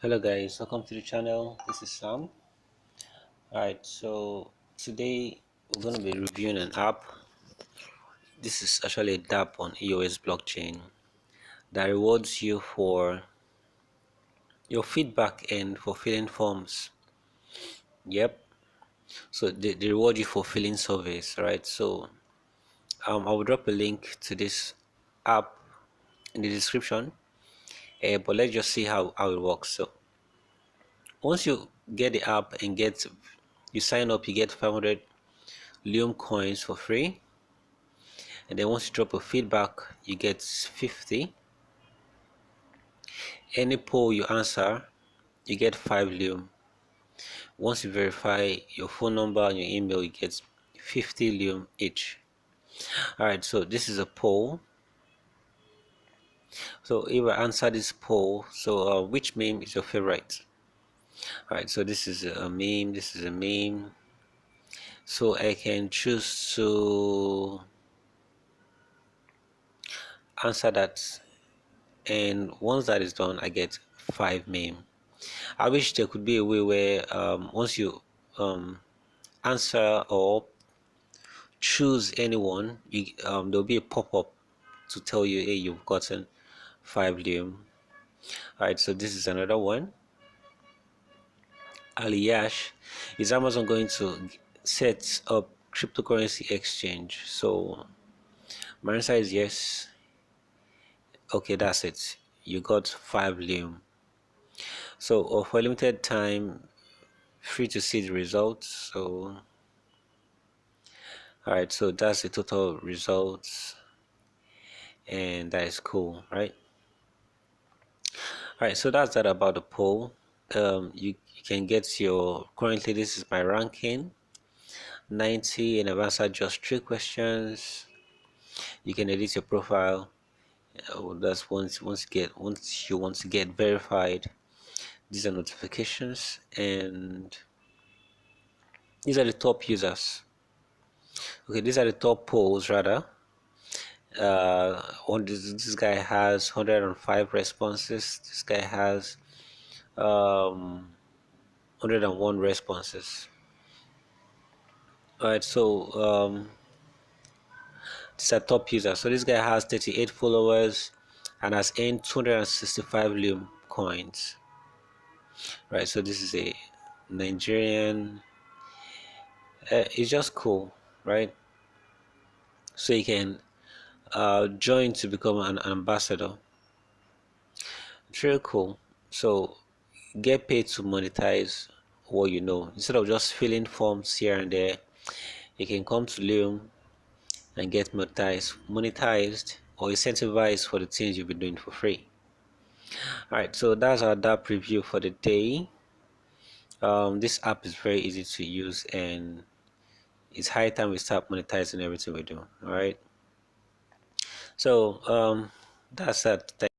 Hello guys, welcome to the channel. This is Sam. Alright, so today we're going to be reviewing an app. This is actually a DApp on EOS blockchain that rewards you for your feedback and for filling forms. Yep. So they reward you for filling surveys, right? So I will drop a link to this app in the description. But let's just see how it works. So once you get the app and you sign up, you get 500 Lium coins for free. And then once you drop a feedback, you get 50. Any poll you answer, you get 5 Lium. Once you verify your phone number and your email, you get 50 Lium each. Alright, so this is a poll. So if I answer this poll, which meme is your favorite? Alright, so this is a meme, this is a meme. So I can choose to answer that, and once that is done, I get 5 meme. I wish there could be a way where once you answer or choose anyone, there'll be a pop-up to tell you, hey, you've gotten 5 Lium. Alright, so this is another one. Aliyash, is Amazon going to set up cryptocurrency exchange? So my answer is yes. Okay, that's it. You got 5 Lium. So for a limited time, free to see the results. So alright, so that's the total results, and that is cool, right? Alright, so that's that about the poll. You can get your, currently this is my ranking, 90, and I've answered just 3 questions. You can edit your profile. That's once you want to get verified. These are notifications, and these are the top users. Okay, these are the top polls rather. This guy has 105 responses. This guy has 101 responses. All right, so these are top users. So this guy has 38 followers and has earned 265 Lium coins. Right, so this is a Nigerian. It's just cool, right? So you can join to become an ambassador. It's really cool. So get paid to monetize what you know. Instead of just filling forms here and there, you can come to Lium and get monetized or incentivized for the things you've been doing for free. Alright, so that's our DApp review for the day. This app is very easy to use, and it's high time we start monetizing everything we do. Alright, so that's that.